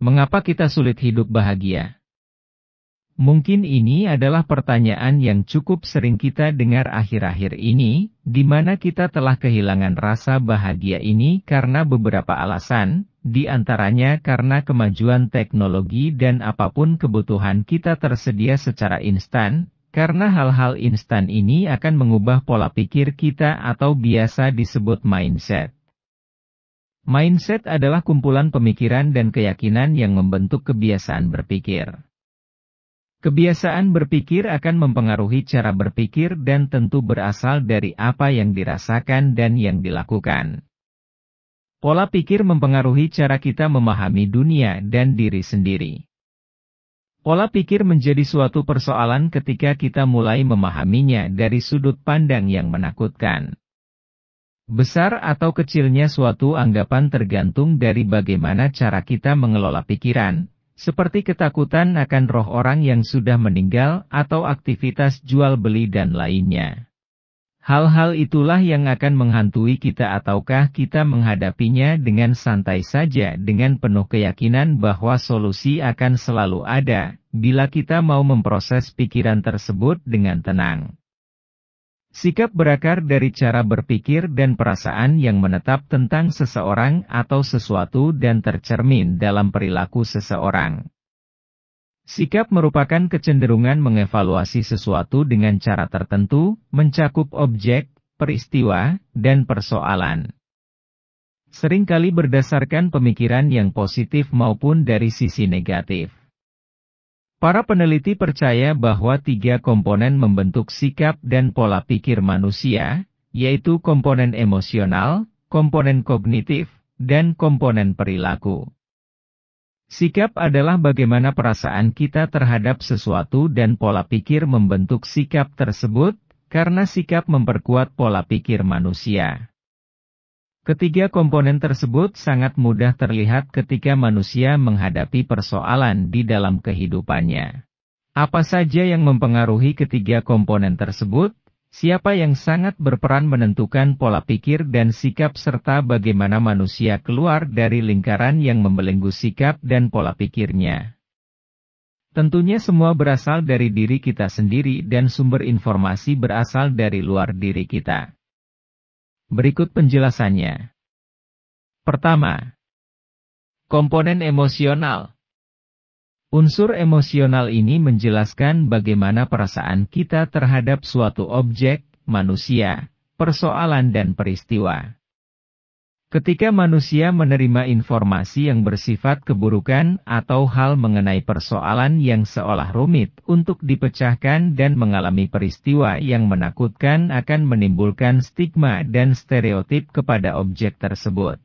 Mengapa kita sulit hidup bahagia? Mungkin ini adalah pertanyaan yang cukup sering kita dengar akhir-akhir ini, di mana kita telah kehilangan rasa bahagia ini karena beberapa alasan, di antaranya karena kemajuan teknologi dan apapun kebutuhan kita tersedia secara instan, karena hal-hal instan ini akan mengubah pola pikir kita atau biasa disebut mindset. Mindset adalah kumpulan pemikiran dan keyakinan yang membentuk kebiasaan berpikir. Kebiasaan berpikir akan mempengaruhi cara berpikir dan tentu berasal dari apa yang dirasakan dan yang dilakukan. Pola pikir mempengaruhi cara kita memahami dunia dan diri sendiri. Pola pikir menjadi suatu persoalan ketika kita mulai memahaminya dari sudut pandang yang menakutkan. Besar atau kecilnya suatu anggapan tergantung dari bagaimana cara kita mengelola pikiran, seperti ketakutan akan roh orang yang sudah meninggal atau aktivitas jual beli dan lainnya. Hal-hal itulah yang akan menghantui kita ataukah kita menghadapinya dengan santai saja dengan penuh keyakinan bahwa solusi akan selalu ada, bila kita mau memproses pikiran tersebut dengan tenang. Sikap berakar dari cara berpikir dan perasaan yang menetap tentang seseorang atau sesuatu dan tercermin dalam perilaku seseorang. Sikap merupakan kecenderungan mengevaluasi sesuatu dengan cara tertentu, mencakup objek, peristiwa, dan persoalan. Seringkali berdasarkan pemikiran yang positif maupun dari sisi negatif. Para peneliti percaya bahwa 3 komponen membentuk sikap dan pola pikir manusia, yaitu komponen emosional, komponen kognitif, dan komponen perilaku. Sikap adalah bagaimana perasaan kita terhadap sesuatu dan pola pikir membentuk sikap tersebut, karena sikap memperkuat pola pikir manusia. Ketiga komponen tersebut sangat mudah terlihat ketika manusia menghadapi persoalan di dalam kehidupannya. Apa saja yang mempengaruhi ketiga komponen tersebut? Siapa yang sangat berperan menentukan pola pikir dan sikap serta bagaimana manusia keluar dari lingkaran yang membelenggu sikap dan pola pikirnya? Tentunya semua berasal dari diri kita sendiri dan sumber informasi berasal dari luar diri kita. Berikut penjelasannya. Pertama, komponen emosional. Unsur emosional ini menjelaskan bagaimana perasaan kita terhadap suatu objek, manusia, persoalan dan peristiwa. Ketika manusia menerima informasi yang bersifat keburukan atau hal mengenai persoalan yang seolah rumit untuk dipecahkan dan mengalami peristiwa yang menakutkan akan menimbulkan stigma dan stereotip kepada objek tersebut.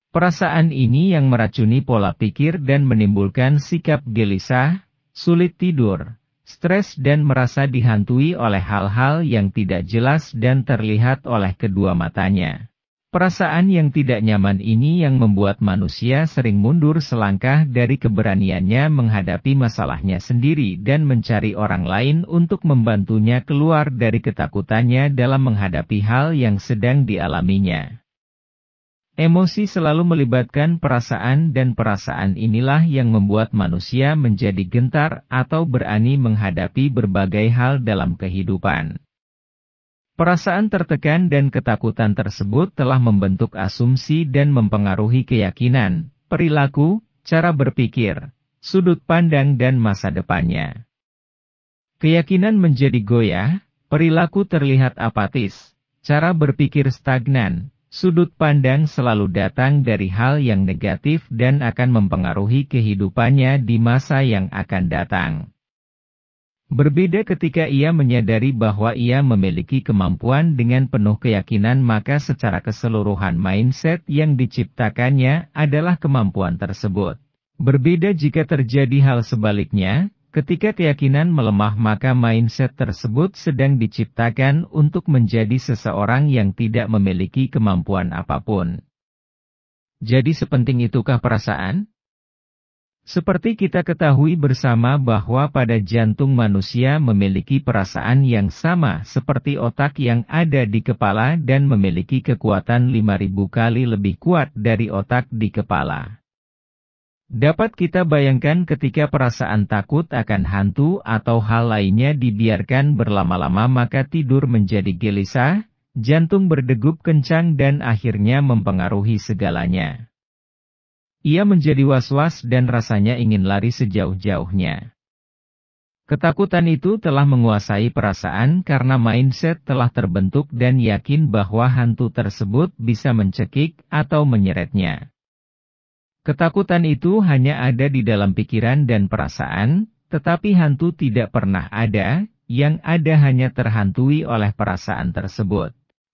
Perasaan ini yang meracuni pola pikir dan menimbulkan sikap gelisah, sulit tidur, stres dan merasa dihantui oleh hal-hal yang tidak jelas dan terlihat oleh kedua matanya. Perasaan yang tidak nyaman ini yang membuat manusia sering mundur selangkah dari keberaniannya menghadapi masalahnya sendiri dan mencari orang lain untuk membantunya keluar dari ketakutannya dalam menghadapi hal yang sedang dialaminya. Emosi selalu melibatkan perasaan dan perasaan inilah yang membuat manusia menjadi gentar atau berani menghadapi berbagai hal dalam kehidupan. Perasaan tertekan dan ketakutan tersebut telah membentuk asumsi dan mempengaruhi keyakinan, perilaku, cara berpikir, sudut pandang dan masa depannya. Keyakinan menjadi goyah, perilaku terlihat apatis, cara berpikir stagnan, sudut pandang selalu datang dari hal yang negatif dan akan mempengaruhi kehidupannya di masa yang akan datang. Berbeda ketika ia menyadari bahwa ia memiliki kemampuan dengan penuh keyakinan maka secara keseluruhan mindset yang diciptakannya adalah kemampuan tersebut. Berbeda jika terjadi hal sebaliknya, ketika keyakinan melemah maka mindset tersebut sedang diciptakan untuk menjadi seseorang yang tidak memiliki kemampuan apapun. Jadi sepenting itukah perasaan? Seperti kita ketahui bersama bahwa pada jantung manusia memiliki perasaan yang sama seperti otak yang ada di kepala dan memiliki kekuatan 5.000 kali lebih kuat dari otak di kepala. Dapat kita bayangkan ketika perasaan takut akan hantu atau hal lainnya dibiarkan berlama-lama, maka tidur menjadi gelisah, jantung berdegup kencang dan akhirnya mempengaruhi segalanya. Ia menjadi was-was dan rasanya ingin lari sejauh-jauhnya. Ketakutan itu telah menguasai perasaan karena mindset telah terbentuk dan yakin bahwa hantu tersebut bisa mencekik atau menyeretnya. Ketakutan itu hanya ada di dalam pikiran dan perasaan, tetapi hantu tidak pernah ada, yang ada hanya terhantui oleh perasaan tersebut.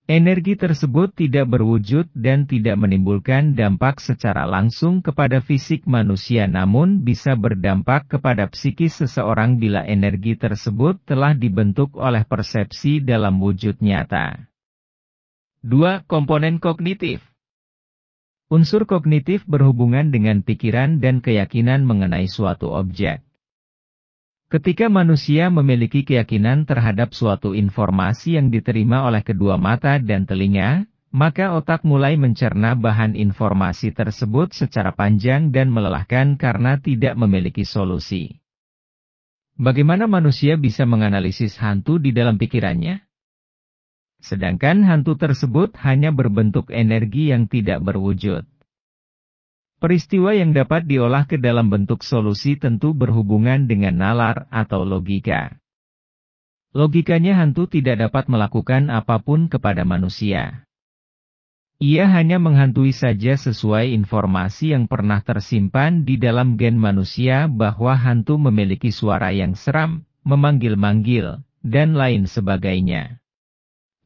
Energi tersebut tidak berwujud dan tidak menimbulkan dampak secara langsung kepada fisik manusia, namun bisa berdampak kepada psikis seseorang bila energi tersebut telah dibentuk oleh persepsi dalam wujud nyata. 2. Komponen kognitif. Unsur kognitif berhubungan dengan pikiran dan keyakinan mengenai suatu objek. Ketika manusia memiliki keyakinan terhadap suatu informasi yang diterima oleh kedua mata dan telinga, maka otak mulai mencerna bahan informasi tersebut secara panjang dan melelahkan karena tidak memiliki solusi. Bagaimana manusia bisa menganalisis hantu di dalam pikirannya? Sedangkan hantu tersebut hanya berbentuk energi yang tidak berwujud. Peristiwa yang dapat diolah ke dalam bentuk solusi tentu berhubungan dengan nalar atau logika. Logikanya, hantu tidak dapat melakukan apapun kepada manusia. Ia hanya menghantui saja sesuai informasi yang pernah tersimpan di dalam gen manusia bahwa hantu memiliki suara yang seram, memanggil-manggil, dan lain sebagainya.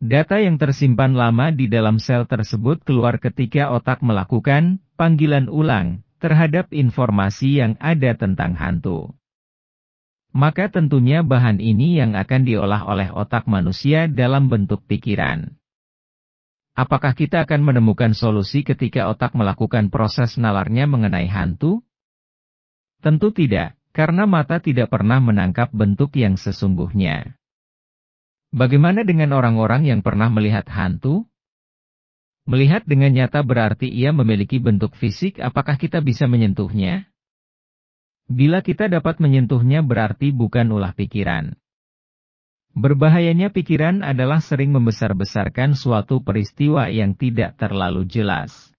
Data yang tersimpan lama di dalam sel tersebut keluar ketika otak melakukan panggilan ulang terhadap informasi yang ada tentang hantu. Maka tentunya bahan ini yang akan diolah oleh otak manusia dalam bentuk pikiran. Apakah kita akan menemukan solusi ketika otak melakukan proses nalarnya mengenai hantu? Tentu tidak, karena mata tidak pernah menangkap bentuk yang sesungguhnya. Bagaimana dengan orang-orang yang pernah melihat hantu? Melihat dengan nyata berarti ia memiliki bentuk fisik, apakah kita bisa menyentuhnya? Bila kita dapat menyentuhnya berarti bukan ulah pikiran. Berbahayanya pikiran adalah sering membesar-besarkan suatu peristiwa yang tidak terlalu jelas.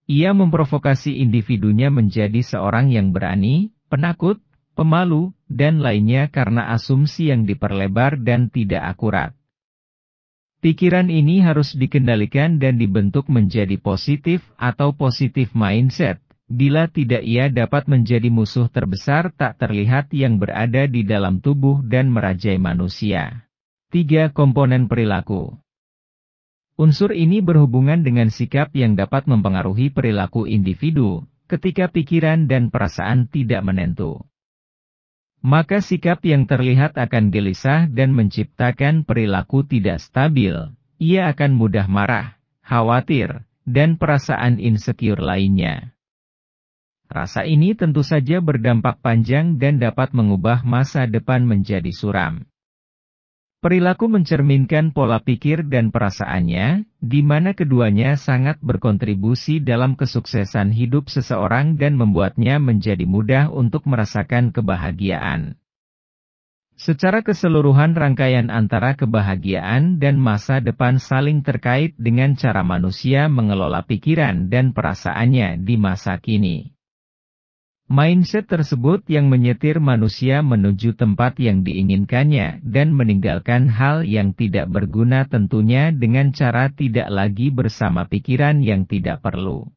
Ia memprovokasi individunya menjadi seorang yang berani, penakut, pemalu, dan lainnya karena asumsi yang diperlebar dan tidak akurat. Pikiran ini harus dikendalikan dan dibentuk menjadi positif atau positif mindset, bila tidak ia dapat menjadi musuh terbesar tak terlihat yang berada di dalam tubuh dan merajai manusia. 3. Komponen perilaku. Unsur ini berhubungan dengan sikap yang dapat mempengaruhi perilaku individu, ketika pikiran dan perasaan tidak menentu. Maka sikap yang terlihat akan gelisah dan menciptakan perilaku tidak stabil. Ia akan mudah marah, khawatir, dan perasaan insecure lainnya. Rasa ini tentu saja berdampak panjang dan dapat mengubah masa depan menjadi suram. Perilaku mencerminkan pola pikir dan perasaannya, di mana keduanya sangat berkontribusi dalam kesuksesan hidup seseorang dan membuatnya menjadi mudah untuk merasakan kebahagiaan. Secara keseluruhan rangkaian antara kebahagiaan dan masa depan saling terkait dengan cara manusia mengelola pikiran dan perasaannya di masa kini. Mindset tersebut yang menyetir manusia menuju tempat yang diinginkannya dan meninggalkan hal yang tidak berguna, tentunya dengan cara tidak lagi bersama pikiran yang tidak perlu.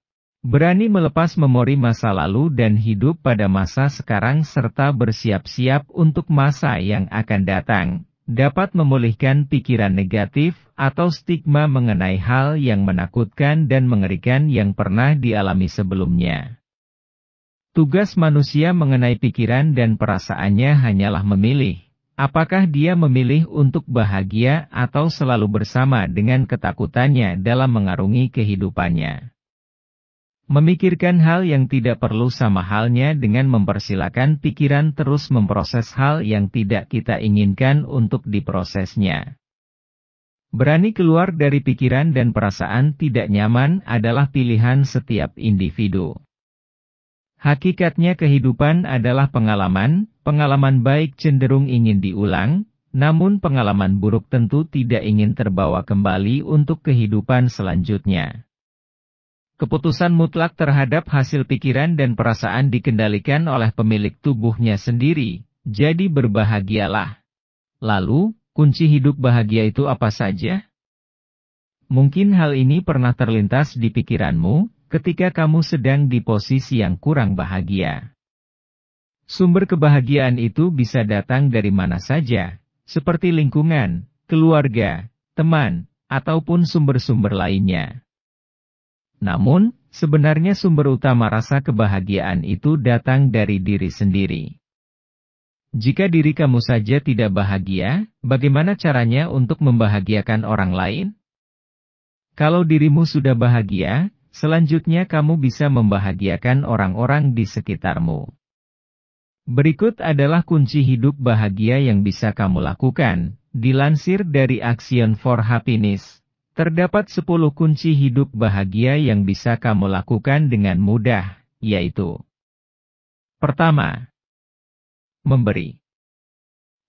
Berani melepas memori masa lalu dan hidup pada masa sekarang serta bersiap-siap untuk masa yang akan datang, dapat memulihkan pikiran negatif atau stigma mengenai hal yang menakutkan dan mengerikan yang pernah dialami sebelumnya. Tugas manusia mengenai pikiran dan perasaannya hanyalah memilih, apakah dia memilih untuk bahagia atau selalu bersama dengan ketakutannya dalam mengarungi kehidupannya. Memikirkan hal yang tidak perlu sama halnya dengan mempersilakan pikiran terus memproses hal yang tidak kita inginkan untuk diprosesnya. Berani keluar dari pikiran dan perasaan tidak nyaman adalah pilihan setiap individu. Hakikatnya kehidupan adalah pengalaman, pengalaman baik cenderung ingin diulang, namun pengalaman buruk tentu tidak ingin terbawa kembali untuk kehidupan selanjutnya. Keputusan mutlak terhadap hasil pikiran dan perasaan dikendalikan oleh pemilik tubuhnya sendiri, jadi berbahagialah. Lalu, kunci hidup bahagia itu apa saja? Mungkin hal ini pernah terlintas di pikiranmu, ketika kamu sedang di posisi yang kurang bahagia. Sumber kebahagiaan itu bisa datang dari mana saja, seperti lingkungan, keluarga, teman, ataupun sumber-sumber lainnya. Namun, sebenarnya sumber utama rasa kebahagiaan itu datang dari diri sendiri. Jika diri kamu saja tidak bahagia, bagaimana caranya untuk membahagiakan orang lain? Kalau dirimu sudah bahagia, selanjutnya kamu bisa membahagiakan orang-orang di sekitarmu. Berikut adalah kunci hidup bahagia yang bisa kamu lakukan, dilansir dari Action for Happiness. Terdapat 10 kunci hidup bahagia yang bisa kamu lakukan dengan mudah, yaitu: pertama, memberi.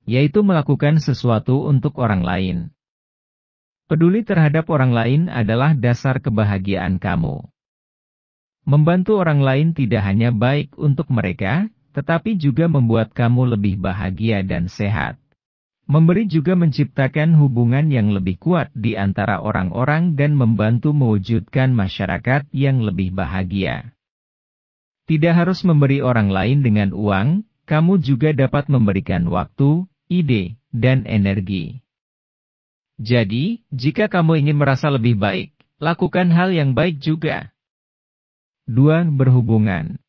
Yaitu melakukan sesuatu untuk orang lain. Peduli terhadap orang lain adalah dasar kebahagiaan kamu. Membantu orang lain tidak hanya baik untuk mereka, tetapi juga membuat kamu lebih bahagia dan sehat. Memberi juga menciptakan hubungan yang lebih kuat di antara orang-orang dan membantu mewujudkan masyarakat yang lebih bahagia. Tidak harus memberi orang lain dengan uang, kamu juga dapat memberikan waktu, ide, dan energi. Jadi, jika kamu ingin merasa lebih baik, lakukan hal yang baik juga. 2. Berhubungan.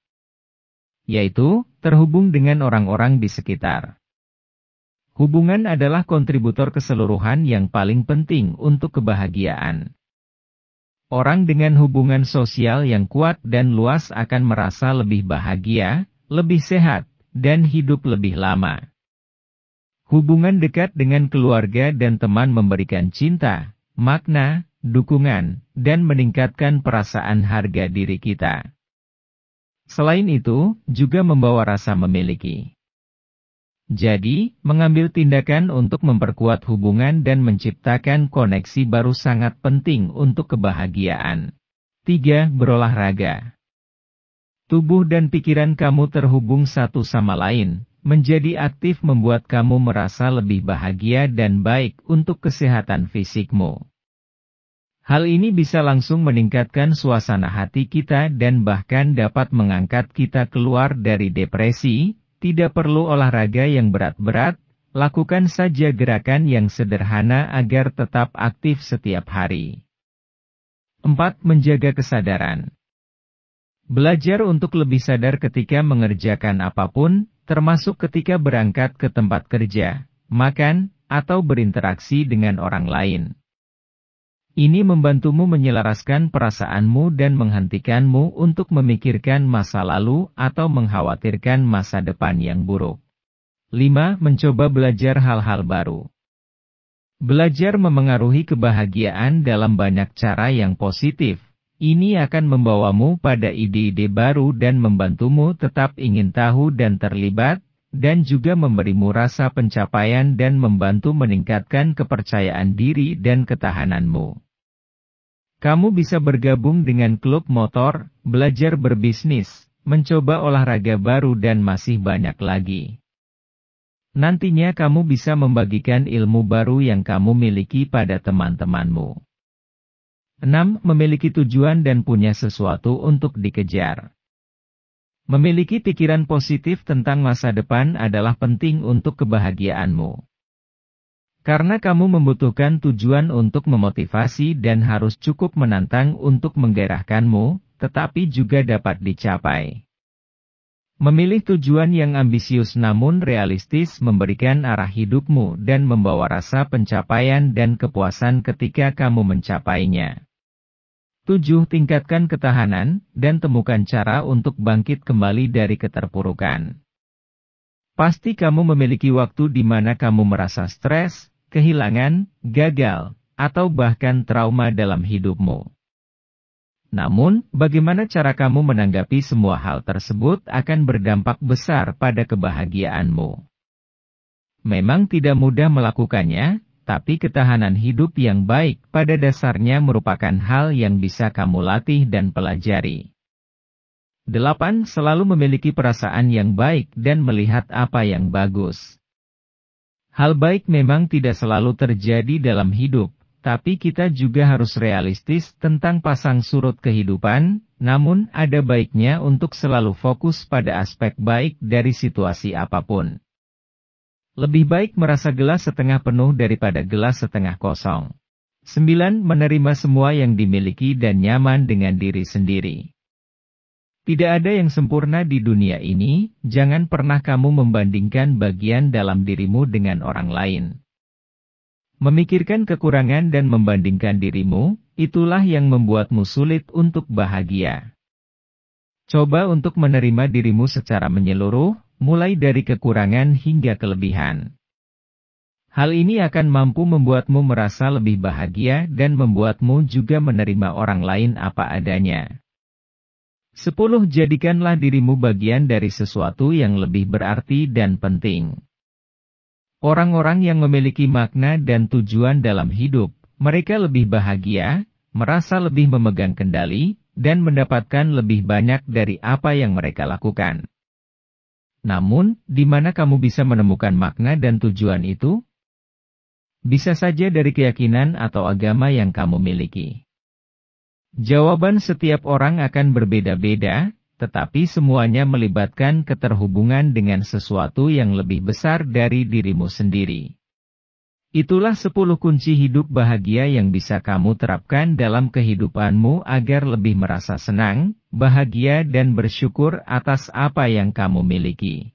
Yaitu, terhubung dengan orang-orang di sekitar. Hubungan adalah kontributor keseluruhan yang paling penting untuk kebahagiaan. Orang dengan hubungan sosial yang kuat dan luas akan merasa lebih bahagia, lebih sehat, dan hidup lebih lama. Hubungan dekat dengan keluarga dan teman memberikan cinta, makna, dukungan, dan meningkatkan perasaan harga diri kita. Selain itu, juga membawa rasa memiliki. Jadi, mengambil tindakan untuk memperkuat hubungan dan menciptakan koneksi baru sangat penting untuk kebahagiaan. 3. Berolahraga. Tubuh dan pikiran kamu terhubung satu sama lain, menjadi aktif membuat kamu merasa lebih bahagia dan baik untuk kesehatan fisikmu. Hal ini bisa langsung meningkatkan suasana hati kita dan bahkan dapat mengangkat kita keluar dari depresi. Tidak perlu olahraga yang berat-berat, lakukan saja gerakan yang sederhana agar tetap aktif setiap hari. 4. Menjaga kesadaran. Belajar untuk lebih sadar ketika mengerjakan apapun, termasuk ketika berangkat ke tempat kerja, makan, atau berinteraksi dengan orang lain. Ini membantumu menyelaraskan perasaanmu dan menghentikanmu untuk memikirkan masa lalu atau mengkhawatirkan masa depan yang buruk. 5. Mencoba belajar hal-hal baru. Belajar memengaruhi kebahagiaan dalam banyak cara yang positif. Ini akan membawamu pada ide-ide baru dan membantumu tetap ingin tahu dan terlibat, dan juga memberimu rasa pencapaian dan membantu meningkatkan kepercayaan diri dan ketahananmu. Kamu bisa bergabung dengan klub motor, belajar berbisnis, mencoba olahraga baru dan masih banyak lagi. Nantinya kamu bisa membagikan ilmu baru yang kamu miliki pada teman-temanmu. 6. Memiliki tujuan dan punya sesuatu untuk dikejar. Memiliki pikiran positif tentang masa depan adalah penting untuk kebahagiaanmu. Karena kamu membutuhkan tujuan untuk memotivasi dan harus cukup menantang untuk menggairahkanmu, tetapi juga dapat dicapai. Memilih tujuan yang ambisius namun realistis memberikan arah hidupmu dan membawa rasa pencapaian dan kepuasan ketika kamu mencapainya. 7. Tingkatkan ketahanan, dan temukan cara untuk bangkit kembali dari keterpurukan. Pasti kamu memiliki waktu di mana kamu merasa stres, kehilangan, gagal, atau bahkan trauma dalam hidupmu. Namun, bagaimana cara kamu menanggapi semua hal tersebut akan berdampak besar pada kebahagiaanmu. Memang tidak mudah melakukannya, tapi ketahanan hidup yang baik pada dasarnya merupakan hal yang bisa kamu latih dan pelajari. 8. Selalu memiliki perasaan yang baik dan melihat apa yang bagus. Hal baik memang tidak selalu terjadi dalam hidup, tapi kita juga harus realistis tentang pasang surut kehidupan, namun ada baiknya untuk selalu fokus pada aspek baik dari situasi apapun. Lebih baik merasa gelas setengah penuh daripada gelas setengah kosong. 9. Menerima semua yang dimiliki dan nyaman dengan diri sendiri. Tidak ada yang sempurna di dunia ini, jangan pernah kamu membandingkan bagian dalam dirimu dengan orang lain. Memikirkan kekurangan dan membandingkan dirimu, itulah yang membuatmu sulit untuk bahagia. Coba untuk menerima dirimu secara menyeluruh, mulai dari kekurangan hingga kelebihan. Hal ini akan mampu membuatmu merasa lebih bahagia dan membuatmu juga menerima orang lain apa adanya. 10. Jadikanlah dirimu bagian dari sesuatu yang lebih berarti dan penting. Orang-orang yang memiliki makna dan tujuan dalam hidup, mereka lebih bahagia, merasa lebih memegang kendali, dan mendapatkan lebih banyak dari apa yang mereka lakukan. Namun, di mana kamu bisa menemukan makna dan tujuan itu? Bisa saja dari keyakinan atau agama yang kamu miliki. Jawaban setiap orang akan berbeda-beda, tetapi semuanya melibatkan keterhubungan dengan sesuatu yang lebih besar dari dirimu sendiri. Itulah 10 kunci hidup bahagia yang bisa kamu terapkan dalam kehidupanmu agar lebih merasa senang, bahagia dan bersyukur atas apa yang kamu miliki.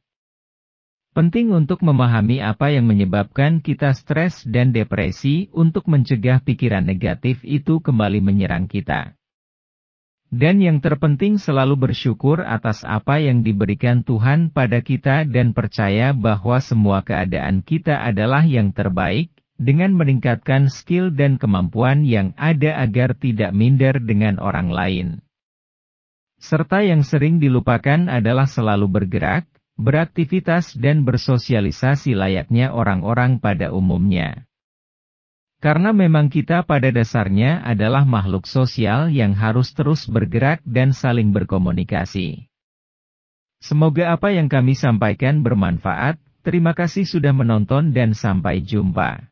Penting untuk memahami apa yang menyebabkan kita stres dan depresi untuk mencegah pikiran negatif itu kembali menyerang kita. Dan yang terpenting selalu bersyukur atas apa yang diberikan Tuhan pada kita dan percaya bahwa semua keadaan kita adalah yang terbaik, dengan meningkatkan skill dan kemampuan yang ada agar tidak minder dengan orang lain. Serta yang sering dilupakan adalah selalu bergerak, beraktivitas dan bersosialisasi layaknya orang-orang pada umumnya. Karena memang kita pada dasarnya adalah makhluk sosial yang harus terus bergerak dan saling berkomunikasi. Semoga apa yang kami sampaikan bermanfaat. Terima kasih sudah menonton dan sampai jumpa.